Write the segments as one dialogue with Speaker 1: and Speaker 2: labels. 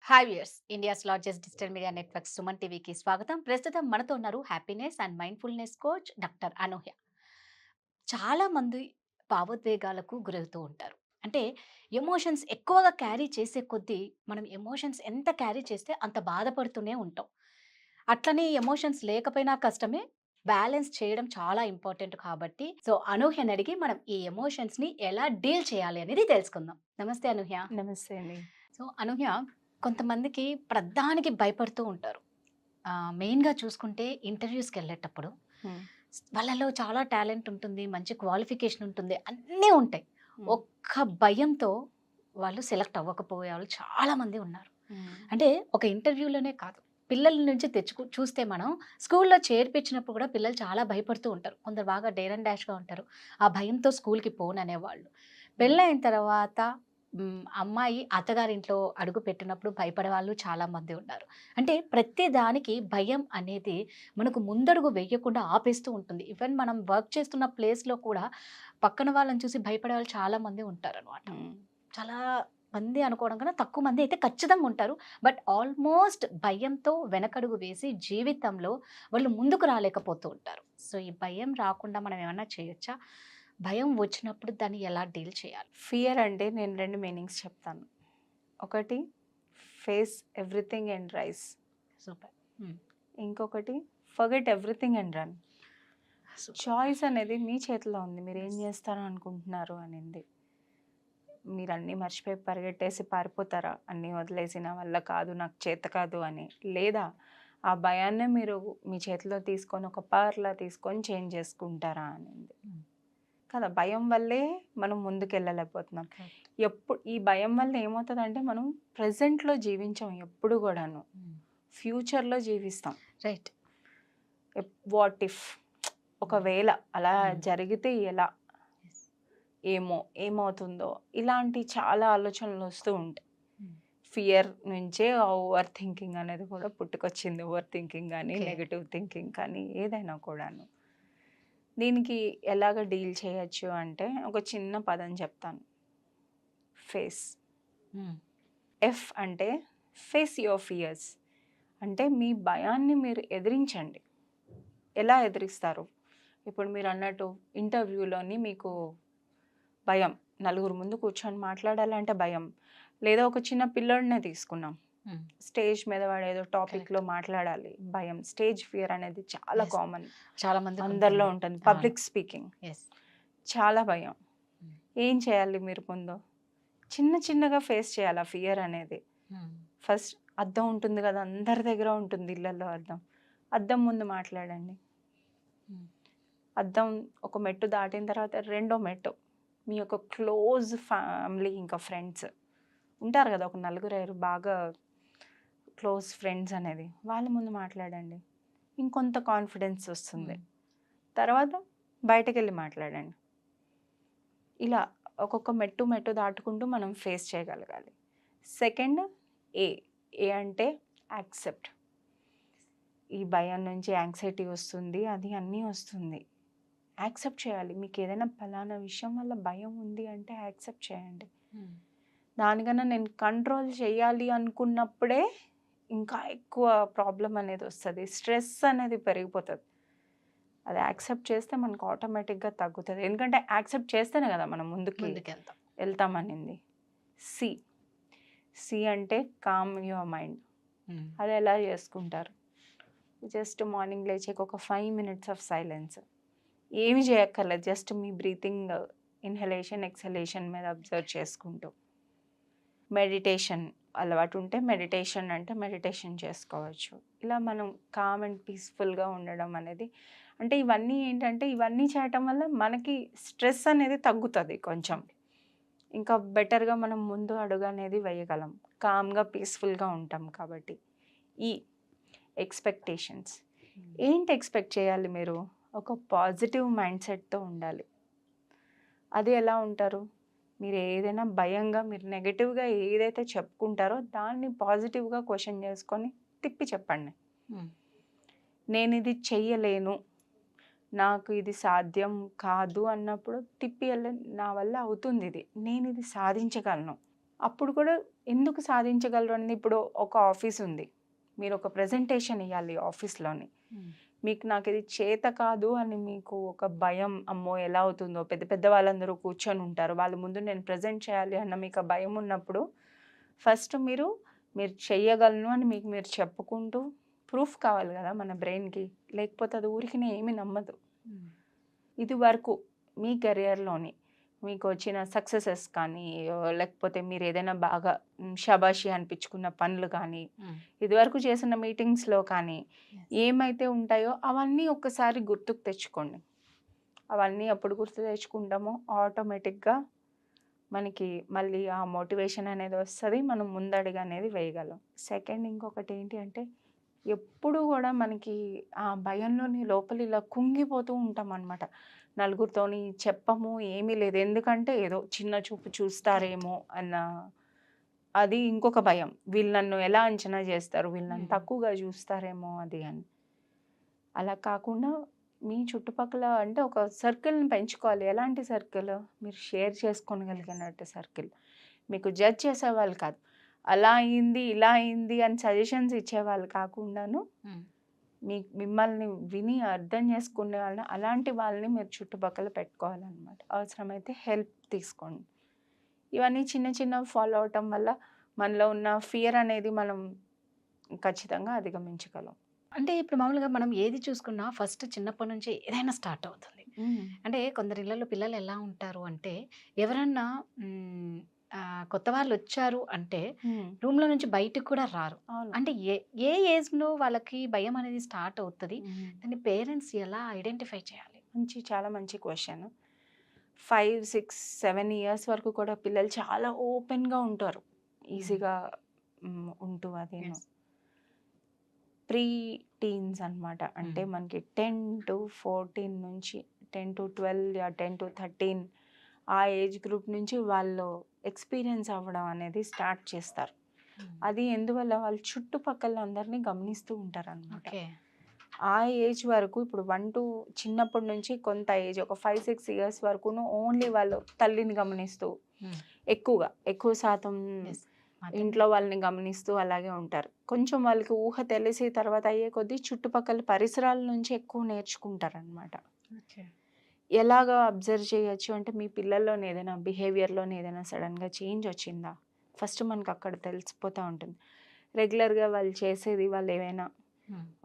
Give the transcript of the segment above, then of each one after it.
Speaker 1: Hi viewers, India's largest digital media network Suman టీవీకి స్వాగతం. ప్రస్తుతం మనతో ఉన్నారు happiness and mindfulness coach doctor Anuhya. చాలా మంది భావోద్వేగాలకు గురవుతూ ఉంటారు. అంటే ఎమోషన్స్ ఎక్కువగా క్యారీ చేసే కొద్దీ మనం ఎమోషన్స్ ఎంత క్యారీ చేస్తే అంత బాధపడుతూనే ఉంటాం. అట్లనే ఎమోషన్స్ లేకపోయినా కష్టమే. బ్యాలెన్స్ చేయడం చాలా ఇంపార్టెంట్ కాబట్టి అనూహ్యని అడిగి మనం ఈ ఎమోషన్స్‌ని ఎలా డీల్ చేయాలి అనేది తెలుసుకుందాం. నమస్తే అనూహ్య.
Speaker 2: నమస్తే అండి.
Speaker 1: అనూహ్య, కొంతమందికి ప్రతిదానికి భయపడుతూ ఉంటారు. మెయిన్‌గా చూసుకుంటే ఇంటర్వ్యూస్‌కెళ్ళేటప్పుడు
Speaker 2: హ్మ్.
Speaker 1: వాళ్ళలో చాలా టాలెంట్ ఉంటుంది. మంచి క్వాలిఫికేషన్ ఉంటుంది. అన్నీ ఉంటాయి.
Speaker 2: హ్మ్.
Speaker 1: ఒక్క భయంతో వాళ్ళు సెలెక్ట్ అవ్వకపోయే వాళ్ళు చాలామంది ఉన్నారు.
Speaker 2: హ్మ్.
Speaker 1: అంటే ఒక ఇంటర్వ్యూలోనే కాదు, పిల్లల నుంచి చూస్తే మనం స్కూల్‌లో చేర్పించినప్పుడు కూడా పిల్లలు చాలా భయపడుతూ ఉంటారు. కొందరు బాగా డేర్ అండ్ డాష్‌గా ఉంటారు. ఆ భయంతో స్కూల్‌కి పోననేవాళ్ళు.
Speaker 2: హ్మ్.
Speaker 1: పెళ్ళైన తర్వాత అమ్మాయి అత్తగారింట్లో అడుగుపెట్టినప్పుడు భయపడేవాళ్ళు చాలామంది ఉన్నారు. అంటే ప్రతి దానికి భయం అనేది మనకు ముందడుగు వేయకుండా ఆపేస్తూ ఉంటుంది. ఈవెన్ మనం వర్క్ చేస్తున్న ప్లేస్‌లో కూడా పక్కన వాళ్ళని చూసి భయపడేవాళ్ళు చాలామంది ఉంటారనమాట.
Speaker 2: హ్మ్.
Speaker 1: చాలా మంది అనుకోవడం కన్నా తక్కువ మంది అయితే ఖచ్చితంగా ఉంటారు. బట్ ఆల్మోస్ట్ భయంతో వెనకడుగు వేసి జీవితంలో వాళ్ళు ముందుకు రాలేకపోతూ ఉంటారు. ఈ భయం రాకుండా మనం ఏమన్నా చేయొచ్చా? భయం వచ్చినప్పుడు దాన్ని ఎలా డీల్ చేయాలి?
Speaker 2: ఫియర్ అంటే నేను 2 మీనింగ్స్ చెప్తాను. ఒకటి face everything and rise.
Speaker 1: Super. Hmm.
Speaker 2: ఇంకొకటి forget everything and run.
Speaker 1: Super.
Speaker 2: Choice అనేది మీ చేతిలో ఉంది. మీరేం
Speaker 1: యెస్.
Speaker 2: చేస్తారనుకుంటున్నారు అనింది. మీరన్నీ మర్చిపోయి పరిగెట్టేసి పారిపోతారా? అన్నీ వదిలేసి నా వల్ల కాదు, నాకు చేత కాదు అని. లేదా ఆ భయాన్నే మీరు మీ చేతిలో తీసుకొని ఒక పవర్‌లా తీసుకొని చేంజ్ చేసుకుంటారా అనింది.
Speaker 1: హ్మ్.
Speaker 2: కదా! భయం వల్లే మనం ముందుకెళ్ళలేకపోతున్నాం.
Speaker 1: కరెక్ట్.
Speaker 2: ఈ భయం వల్ల ఏమవుతదంటే మనం ప్రెజెంట్‌లో జీవించం ఎప్పుడు గూడాను.
Speaker 1: హ్మ్.
Speaker 2: ఫ్యూచర్‌లో జీవిస్తాం.
Speaker 1: రైట్.
Speaker 2: వాట్ ఇఫ్
Speaker 1: హ్మ్.
Speaker 2: ఒకవేళ అలా
Speaker 1: హ్మ్.
Speaker 2: జరిగితే ఎలా?
Speaker 1: యెస్.
Speaker 2: ఏమో? ఏమవుతుందో? ఇలాంటి చాలా ఆలోచనలొస్తూ ఉంటాయి.
Speaker 1: హ్మ్.
Speaker 2: ఫియర్ నుంచే ఆ ఓవర్ థింకింగ్ అనేది కూడా పుట్టుకొచ్చింది. ఓవర్ థింకింగ్ గానీ,
Speaker 1: ఓకే.
Speaker 2: నెగెటివ్ థింకింగ్ కానీ ఏదైనా కూడాను. దీనికి ఎలాగ డీల్ చేయొచ్చు అంటే ఒక చిన్న పదం చెప్తాను. ఫేస్.
Speaker 1: హ్మ్.
Speaker 2: ఎఫ్ అంటే ఫేస్ యువర్ ఫియర్స్. అంటే మీ భయాన్ని మీరు ఎదిరించండి. ఎలా ఎదిరిస్తారు? ఇప్పుడు మీరన్నట్టు ఇంటర్వ్యూలోని మీకు భయం. నలుగురు ముందు కూర్చొని మాట్లాడాలంటే భయం. లేదా ఒక చిన్న పిల్లోడినే తీసుకున్నాం.
Speaker 1: హ్మ్.
Speaker 2: స్టేజ్ మీద వాడేదో టాపిక్‌లో
Speaker 1: కరెక్ట్.
Speaker 2: మాట్లాడాలి. భయం. స్టేజ్ ఫియర్ అనేది చాలా
Speaker 1: యెస్.
Speaker 2: కామన్.
Speaker 1: చాలా
Speaker 2: అందరిలో
Speaker 1: మందికుంటుంది.
Speaker 2: ఉంటుంది.
Speaker 1: అవును.
Speaker 2: Public speaking.
Speaker 1: యెస్.
Speaker 2: చాలా భయం.
Speaker 1: హ్మ్.
Speaker 2: ఏం చేయాలి మీరు ముందు? చిన్న చిన్నగా ఫేస్ చేయాలి ఆ ఫియర్ అనేది.
Speaker 1: హ్మ్.
Speaker 2: ఫస్ట్ అద్దం ఉంటుంది కదా! అందరి దగ్గర ఉంటుంది ఇళ్లల్లో అద్దం. అద్దం ముందు మాట్లాడండి.
Speaker 1: హ్మ్.
Speaker 2: అద్దం ఒక మెట్టు దాటిన తర్వాత రెండో మెట్టు. మీ యొక్క క్లోజ్ ఫ్యామిలీ ఇంకా ఫ్రెండ్స్ ఉంటారు కదా! ఒక నలుగురైదుగురు బాగా క్లోజ్ ఫ్రెండ్స్ అనేది. వాళ్ళ ముందు మాట్లాడండి. ఇంకొంత కాన్ఫిడెన్స్ వస్తుంది.
Speaker 1: హ్మ్.
Speaker 2: తర్వాత బయటకెళ్ళి మాట్లాడండి. ఇలా ఒక్కొక్క మెట్టు మెట్టు దాటుకుంటూ మనం ఫేస్ చేయగలగాలి. సెకండ్ ఏ. ఏ అంటే యాక్సెప్ట్. ఈ భయం నుంచి యాంక్సైటీ వస్తుంది. అది అన్నీ వస్తుంది. యాక్సెప్ట్ చేయాలి. మీకేదైనా పలానా విషయం వల్ల భయం ఉంది అంటే యాక్సెప్ట్ చేయండి.
Speaker 1: హ్మ్.
Speaker 2: దానికన్నా నేను కంట్రోల్ చేయాలి అనుకున్నప్పుడే ఇంకా ఎక్కువ ప్రాబ్లమ్ అనేది వస్తది. స్ట్రెస్ అనేది పెరిగిపోతది. అది యాక్సెప్ట్ చేస్తే మనకు ఆటోమేటిక్‌గా తగ్గుతది. ఎందుకంటే యాక్సెప్ట్ చేస్తేనే కదా మనం ముందుకి
Speaker 1: ముందుకెళ్తాం.
Speaker 2: వెళ్తామనింది. సి. సి అంటే కామ్ యువర్ మైండ్.
Speaker 1: హ్మ్.
Speaker 2: అది ఎలా చేసుకుంటారు? జస్ట్ మార్నింగ్ లేచాక ఒక 5 మినిట్స్ ఆఫ్ సైలెన్స్. ఏమి చేయక్కర్లేదు. జస్ట్ మీ బ్రీతింగ్ ఇన్‌హలేషన్, ఎక్స్‌హలేషన్ మీద అబ్జర్వ్ చేసుకుంటూ. మెడిటేషన్ అలవాటు ఉంటే మెడిటేషన్ అంటే మెడిటేషన్ చేసుకోవచ్చు. ఇలా మనం కామ్ అండ్ పీస్‌ఫుల్‌గా ఉండడం అనేది అంటే ఇవన్నీ ఏంటంటే ఇవన్నీ చేయటం వల్ల మనకి స్ట్రెస్ అనేది తగ్గుతది కొంచెం. ఇంకా బెటర్‌గా మనం ముందు అడుగు అనేది వేయగలం. కామ్‌గా, పీస్‌ఫుల్‌గా ఉంటాం కాబట్టి. ఈ ఎక్స్‌పెక్టేషన్స్.
Speaker 1: హ్మ్.
Speaker 2: ఏంటి ఎక్స్‌పెక్ట్ చేయాలి మీరు? ఒక పాజిటివ్ మైండ్ సెట్‌తో ఉండాలి. అది ఎలా ఉంటారు? మీరు ఏదైనా భయంగా మీరు నెగెటివ్‌గా ఏదైతే చెప్పుకుంటారో దాన్ని పాజిటివ్‌గా క్వెషన్ చేసుకొని తిప్పి చెప్పండి.
Speaker 1: హ్మ్.
Speaker 2: నేనిది చెయ్యలేను, నాకు ఇది సాధ్యం కాదు అన్నప్పుడు తిప్పి నా వల్ల అవుతుందిది. నేనిది సాధించగలను. అప్పుడు కూడా ఎందుకు సాధించగలరు అనేది, ఇప్పుడు ఒక ఆఫీస్ ఉంది, మీరు ఒక ప్రెజెంటేషన్ ఇవ్వాలి ఆఫీస్లోని, మీకు నాకు ఇది చేత కాదు అని మీకు ఒక భయం, అమ్మో ఎలా అవుతుందో, పెద్ద పెద్ద వాళ్ళందరూ కూర్చొని ఉంటారు, వాళ్ళ ముందు నేను ప్రజెంట్ చేయాలి అన్న మీకు ఆ భయం ఉన్నప్పుడు ఫస్ట్ మీరు చెయ్యగలను అని మీకు మీరు చెప్పుకుంటూ ప్రూఫ్ కావాలి కదా మన బ్రెయిన్కి, లేకపోతే అది ఊరికి ఏమీ నమ్మదు. ఇది వరకు మీ కెరియర్లోని మీకు వచ్చిన సక్సెసెస్ కానీ, లేకపోతే మీరు ఏదైనా బాగా షబాషి అనిపించుకున్న పనులు కానీ, ఇదివరకు చేసిన మీటింగ్స్లో కానీ ఏమైతే ఉంటాయో అవన్నీ ఒక్కసారి గుర్తుకు తెచ్చుకోండి. అవన్నీ అప్పుడు గుర్తు తెచ్చుకుంటామో ఆటోమేటిక్గా మనకి మళ్ళీ ఆ మోటివేషన్ అనేది వస్తుంది, మనం ముందడుగు అనేది వేయగలం. సెకండ్ ఇంకొకటి ఏంటి అంటే, ఎప్పుడు కూడా మనకి ఆ భయంలోని లోపల ఇలా కుంగిపోతూ ఉంటాం అనమాట. నలుగురితోని చెప్పము, ఏమీ లేదు, ఎందుకంటే ఏదో చిన్న చూపు చూస్తారేమో అన్న అది ఇంకొక భయం. వీళ్ళు నన్ను ఎలా అంచనా చేస్తారు, వీళ్ళు నన్ను తక్కువగా చూస్తారేమో అది అని. అలా కాకుండా మీ చుట్టుపక్కల అంటే ఒక సర్కిల్ని పెంచుకోవాలి. ఎలాంటి సర్కిల్? మీరు షేర్ చేసుకోగలిగినట్టు సర్కిల్. మీకు జడ్జ్ చేసేవాళ్ళు కాదు, అలా అయింది ఇలా అయింది అని సజెషన్స్ ఇచ్చేవాళ్ళు కాకుండాను మిమ్మల్ని విని అర్థం చేసుకునే వాళ్ళని, అలాంటి వాళ్ళని మీరు చుట్టుపక్కల పెట్టుకోవాలన్నమాట. అవసరమైతే హెల్ప్ తీసుకోండి. ఇవన్నీ చిన్న చిన్న ఫాలో అవటం వల్ల మనలో ఉన్న ఫియర్ అనేది మనం ఖచ్చితంగా అధిగమించగలం.
Speaker 1: అంటే ఇప్పుడు మామూలుగా మనం ఏది చూసుకున్నా ఫస్ట్ చిన్నప్పటి నుంచి ఏదైనా స్టార్ట్ అవుతుంది. అంటే కొందరి ఇళ్ళలో పిల్లలు ఎలా ఉంటారు అంటే, ఎవరన్నా కొత్త వాళ్ళు వచ్చారు అంటే రూమ్లో నుంచి బయటకు కూడా రారు. అంటే ఏ ఏజ్లో వాళ్ళకి భయం అనేది స్టార్ట్ అవుతుంది, దాన్ని పేరెంట్స్ ఎలా ఐడెంటిఫై చేయాలి?
Speaker 2: చాలా మంచి క్వశ్చన్. 5, 6, 7 ఇయర్స్ వరకు కూడా పిల్లలు చాలా ఓపెన్గా ఉంటారు, ఈజీగా ఉంటూ. అది ప్రీ టీన్స్ అనమాట. అంటే మనకి 10 to 14 నుంచి 10 to 12 10 to 13 ఆ ఏజ్ గ్రూప్ నుంచి వాళ్ళు ఎక్స్పీరియన్స్ అవ్వడం అనేది స్టార్ట్ చేస్తారు. అది ఎందువల్ల, వాళ్ళు చుట్టుపక్కల అందరినీ గమనిస్తూ ఉంటారు అనమాట. ఆ ఏజ్ వరకు ఇప్పుడు 1 to చిన్నప్పటి నుంచి కొంత ఏజ్ ఒక 5-6 ఇయర్స్ వరకును ఓన్లీ వాళ్ళు తల్లిని గమనిస్తూ ఎక్కువ శాతం ఇంట్లో వాళ్ళని గమనిస్తూ అలాగే ఉంటారు. కొంచెం వాళ్ళకి ఊహ తెలిసి తర్వాత అయ్యే కొద్దీ చుట్టుపక్కల పరిసరాల నుంచి ఎక్కువ నేర్చుకుంటారు అనమాట. ఎలాగా అబ్జర్వ్ చేయొచ్చు అంటే, మీ పిల్లల్లోని ఏదైనా బిహేవియర్లోని ఏదైనా సడన్గా చేంజ్ వచ్చిందా, ఫస్ట్ మనకు అక్కడ తెలిసిపోతూ ఉంటుంది. రెగ్యులర్గా వాళ్ళు చేసేది, వాళ్ళు ఏమైనా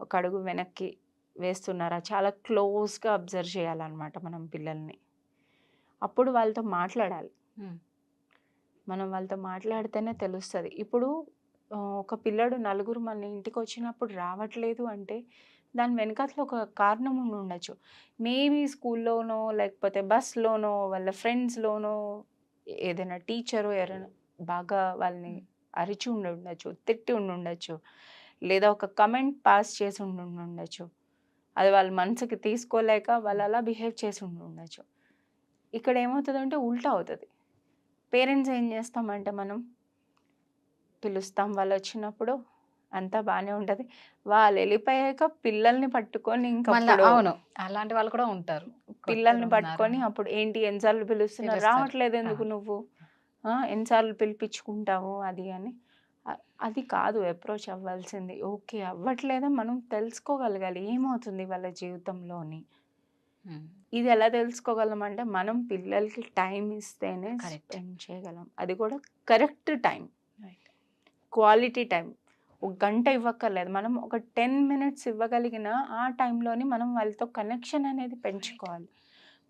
Speaker 2: ఒక అడుగు వెనక్కి వేస్తున్నారా, చాలా క్లోజ్గా అబ్జర్వ్ చేయాలన్నమాట మనం పిల్లల్ని. అప్పుడు వాళ్ళతో మాట్లాడాలి. మనం వాళ్ళతో మాట్లాడితేనే తెలుస్తుంది. ఇప్పుడు ఒక పిల్లడు నలుగురు మన ఇంటికి వచ్చినప్పుడు రావట్లేదు అంటే దాని వెనకాతలో ఒక కారణం ఉండి ఉండొచ్చు. మేబీ స్కూల్లోనో లేకపోతే బస్లోనో వాళ్ళ ఫ్రెండ్స్లోనో ఏదైనా టీచరు ఎవరైనా బాగా వాళ్ళని అరిచి ఉండొచ్చు, తిట్టి ఉండొచ్చు, లేదా ఒక కమెంట్ పాస్ చేసి ఉండొచ్చు. అది వాళ్ళ మనసుకి తీసుకోలేక వాళ్ళు అలా బిహేవ్ చేసి ఉండొచ్చు. ఇక్కడ ఏమవుతుందంటే ఉల్టా అవుతుంది. పేరెంట్స్ ఏం చేస్తామంటే, మనం పిలుస్తాం, వాళ్ళు వచ్చినప్పుడు అంతా బాగానే ఉంటుంది, వాళ్ళు వెళ్ళిపోయాక పిల్లల్ని పట్టుకొని ఇంకా
Speaker 1: అవును, అలాంటి వాళ్ళు కూడా ఉంటారు.
Speaker 2: పిల్లల్ని పట్టుకొని అప్పుడు ఏంటి ఎన్నిసార్లు పిలుస్తున్నారు, రావట్లేదు ఎందుకు నువ్వు, ఎన్నిసార్లు పిలిపించుకుంటావు అది అని. అది కాదు అప్రోచ్ అవ్వాల్సింది. ఓకే అవ్వట్లేదా, మనం తెలుసుకోగలగాలి ఏమవుతుంది వాళ్ళ జీవితంలోని. ఇది ఎలా తెలుసుకోగలం అంటే, మనం పిల్లలకి టైం ఇస్తేనే స్పెండ్ చేయగలం. అది కూడా కరెక్ట్ టైం, క్వాలిటీ టైం. ఒక గంట ఇవ్వక్కర్లేదు, మనం ఒక 10 minutes ఇవ్వగలిగిన ఆ టైంలోని మనం వాళ్ళతో కనెక్షన్ అనేది పెంచుకోవాలి.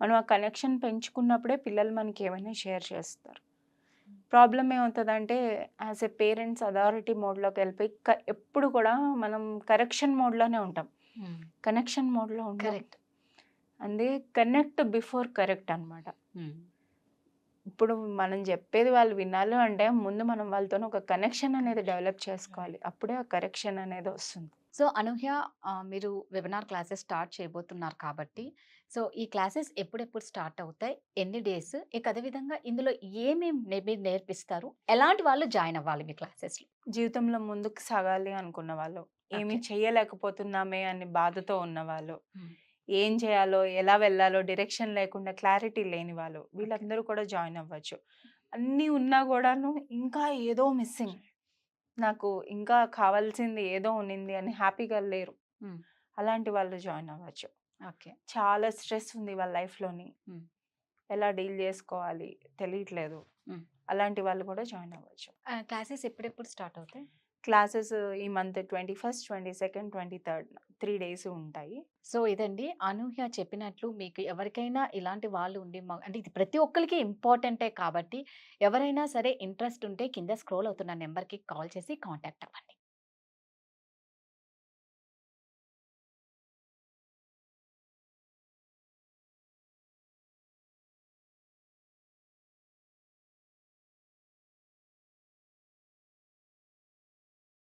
Speaker 2: మనం ఆ కనెక్షన్ పెంచుకున్నప్పుడే పిల్లలు మనకి ఏమైనా షేర్ చేస్తారు. ప్రాబ్లం ఏమవుతుందంటే, యాజ్ ఎ పేరెంట్స్ అథారిటీ మోడ్లోకి వెళ్ళిపోయి ఎప్పుడు కూడా మనం కరెక్షన్ మోడ్లోనే ఉంటాం, కనెక్షన్ మోడ్లో ఉంటాం. అందే కనెక్ట్ బిఫోర్ కరెక్ట్ అనమాట. ఇప్పుడు మనం చెప్పేది వాళ్ళు వినాలి అంటే ముందు మనం వాళ్ళతో ఒక కనెక్షన్ అనేది డెవలప్ చేసుకోవాలి, అప్పుడే ఆ కరెక్షన్ అనేది వస్తుంది.
Speaker 1: సో అనూహ్య, మీరు వెబినార్ క్లాసెస్ స్టార్ట్ చేయబోతున్నారు కాబట్టి, సో ఈ క్లాసెస్ ఎప్పుడెప్పుడు స్టార్ట్ అవుతాయి, ఎన్ని డేస్, ఇక అదేవిధంగా ఇందులో ఏమేమి నేర్పిస్తారు, ఎలాంటి వాళ్ళు జాయిన్ అవ్వాలి మీ క్లాసెస్లో?
Speaker 2: జీవితంలో ముందుకు సాగాలి అనుకున్న వాళ్ళు, ఏమీ చేయలేకపోతున్నామే అని బాధతో ఉన్నవాళ్ళు, ఏం చేయాలో ఎలా వెళ్ళాలో డైరెక్షన్ లేకుండా క్లారిటీ లేని వాళ్ళు, వీళ్ళందరూ కూడా జాయిన్ అవ్వచ్చు. అన్నీ ఉన్నా కూడాను ఇంకా ఏదో మిస్సింగ్. నాకు ఇంకా కావాల్సింది ఏదో ఉన్నింది అని హ్యాపీగా లేరు.
Speaker 1: హ్మ్.
Speaker 2: అలాంటి వాళ్ళు జాయిన్ అవ్వచ్చు.
Speaker 1: ఓకే.
Speaker 2: చాలా స్ట్రెస్ ఉంది వాళ్ళ లైఫ్‌లోని.
Speaker 1: హ్మ్.
Speaker 2: ఎలా డీల్ చేసుకోవాలి తెలియట్లేదు.
Speaker 1: హ్మ్.
Speaker 2: అలాంటి వాళ్ళు కూడా జాయిన్ అవ్వచ్చు.
Speaker 1: క్లాసెస్ ఎప్పుడెప్పుడు స్టార్ట్ అవుతాయి?
Speaker 2: క్లాసెస్ ఈ మంత్ 21, 22, 23 3 డేస్ ఉంటాయి.
Speaker 1: సో ఇదండి అనూహ్య చెప్పినట్లు మీకు ఎవరికైనా ఇలాంటి వాళ్ళు ఉండి అంటే ఇది ప్రతి ఒక్కరికి ఇంపార్టెంటే కాబట్టి ఎవరైనా సరే ఇంట్రెస్ట్ ఉంటే కింద స్క్రోల్ అవుతున్న నెంబర్‌కి కాల్ చేసి కాంటాక్ట్ అవ్వండి.